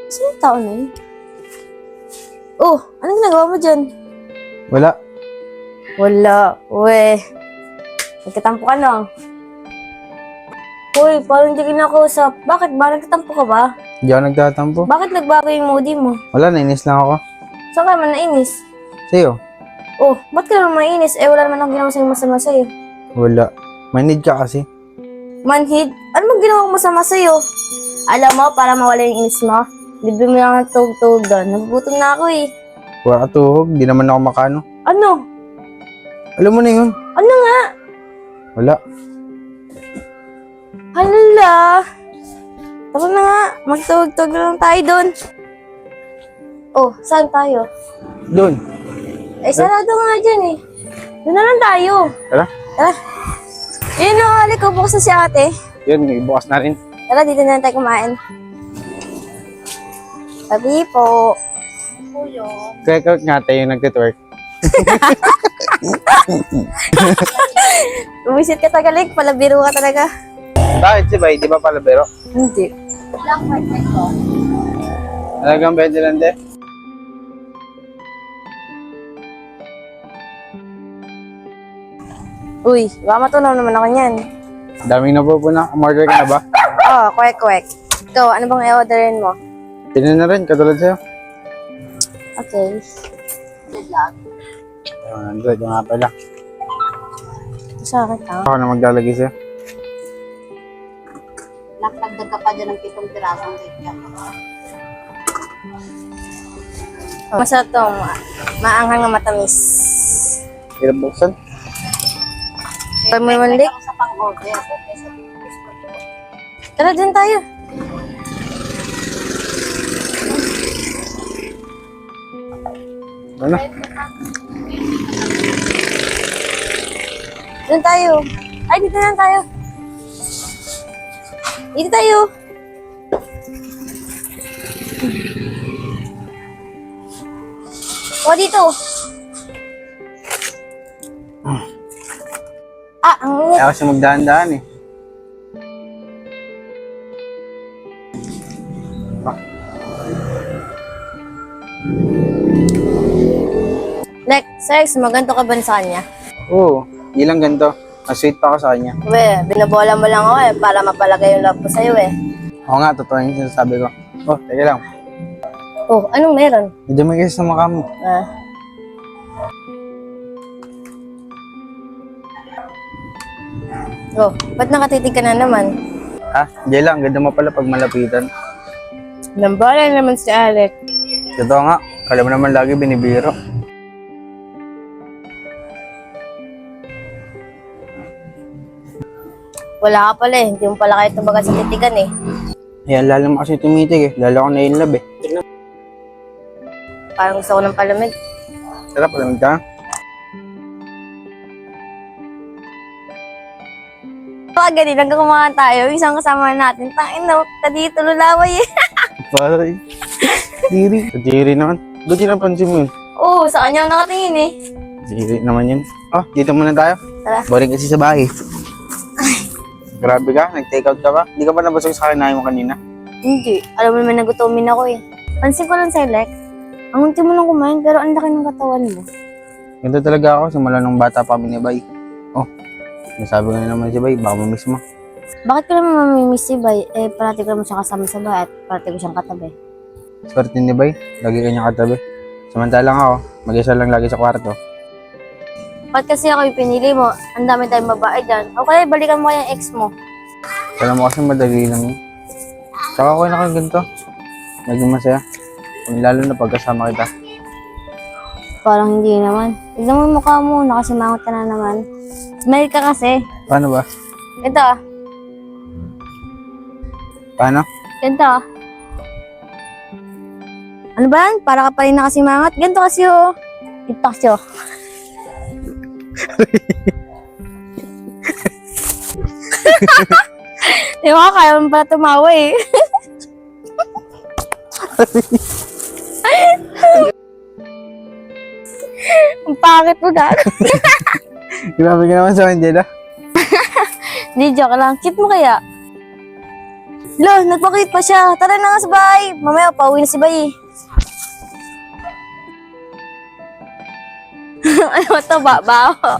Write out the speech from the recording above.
Sino yung tao na yun? Oh, anong ginagawa mo dyan? Wala. Wala. Uwe. Nagkatampo ka na. Uy, parang hindi kinakausap. Bakit ba? Nagkatampo ka ba? Hindi ako nagtatampo. Bakit nagbago yung moody mo? Wala, nainis lang ako. Saan ka naman nainis? Sa'yo? Oh, ba't ka naman mainis? Wala naman akong ginawa sa'yo masama sa'yo. Wala. May need ka kasi. Manhid, ano bang ginawa ko masama sa'yo? Alam mo, para mawala yung inis mo, libre mo lang ang tug-tug doon. Nagugutom na ako eh. Wala ka tuhog. Di naman ako makano. Ano? Alam mo na yun. Ano nga? Wala. Hala. Tara na nga, magtug-tug na lang tayo doon. Oh, saan tayo? Doon. Eh, sarado nga dyan eh. Doon na lang tayo. Tara. Tara. Yun o, halik ko, bukas na si ate. Yun, bukas na rin. Tara, dito na lang tayo kumain. Sabi po. Kaya nga tayo nagtitwerk. Umisit ka tagalig, palabiro ka talaga. Bakit si Bay? Di ba pala bero? Hindi. Talagang bente lang de. Uy, baka matunaw naman ako niyan. Daming napupuna. Umorder ka na ba? Oh, kwek-kwek. Ikaw, ano bang i-orderin mo? Pinin na rin, katulad sa'yo. Okay. Android nga pala. Sa akin, Ako na maglalagay sa'yo. Nakagdag ka pa dyan ng 7 pirasong ketchup. Masarap to, maanghang na matamis. Hirap buksan. Pag may manlik, Sa pang-order, okay sa tara dyan tayo. Ano? Dyan tayo. Ay, dito na tayo. Dito tayo. O, dito. Ah, ang init. Kaya kasi magdahan-dahan eh. Like, Sex, maganto ka ba sa kanya? Oo, ilang ganito. Mas sweet pa ako sa kanya. We, binabola mo lang ako para mapalagay yung love ko sa'yo eh. Oo nga, totoo yung sinasabi ko. Oh, teka lang. Oh, anong meron? Medyo may kasi sa mukha mo. Ah. Oh, ba't nakatitig ka na naman? Ha? Diyan lang, ganda mo pala pag malapitan. Nambala naman si Alec. Totoo nga, kala mo naman lagi binibiro. Wala ka pala eh, hindi mo pala kayo tumagal sa titigan eh. Yan, lalo mo kasi tumitig eh. Lalo ko na in love eh. Parang gusto ko ng palamig. Sarap, palamig ka. Pag ganun, hanggang kumakan tayo, isang kasama natin, tangin na, dito lulaway eh. Paray. Diri. Sa diri naman. Doon yung napansin mo yun. Oo, sa kanya ako nakatingin eh. Diri naman yun. Oh, dito muna tayo. Tara. Boring kasi sa bahay. Grabe ka, nag-take out ka ba? Hindi ka ba nabasag sa akin mo kanina? Hindi, alam mo naman nagutumin ako eh. Pansin ko lang sa'yo, Lek. Ang unti mo lang kumain, pero ang laki ng katawan mo. Ganito talaga ako, simula nung bata pa kami ni Bay. Oh, nasabi ko na naman si Bay, baka mamiss mo. Bakit ko naman mamimiss si Bay? Eh, parati ko naman siya kasama sa bahay at parati ko siyang katabi. Swerte ni Bay, lagi kanya katabi. Samantalang ako, mag-isa lang lagi sa kwarto. Ba't kasi ako yung pinili mo? Ang dami tayong babae dyan. O kaya balikan mo kaya yung ex mo. Alam mo kasi madali lang yun. Saka ako na ganito. Naging masaya. Lalo na pagkasama kita. Parang hindi naman. Tignan mo yung mukha mo, nakasimangot ka na naman. Smile ka kasi. Paano ba? Ito ah. Paano? Ganito ah. Ano ba yan? Para ka pa rin nakasimangot. Ganito kasi oh. Ito kasi oh. Di ba? Kaya mo pala tumawa eh. Ang pangit mo na. Grabe ka naman sa akin, Jeda. Hindi, joke lang. Cute mo kaya? Lo, nagpakit pa siya. Tara na nga sa bahay. Mamaya, pauwi na si Bay. Ano to, babaho?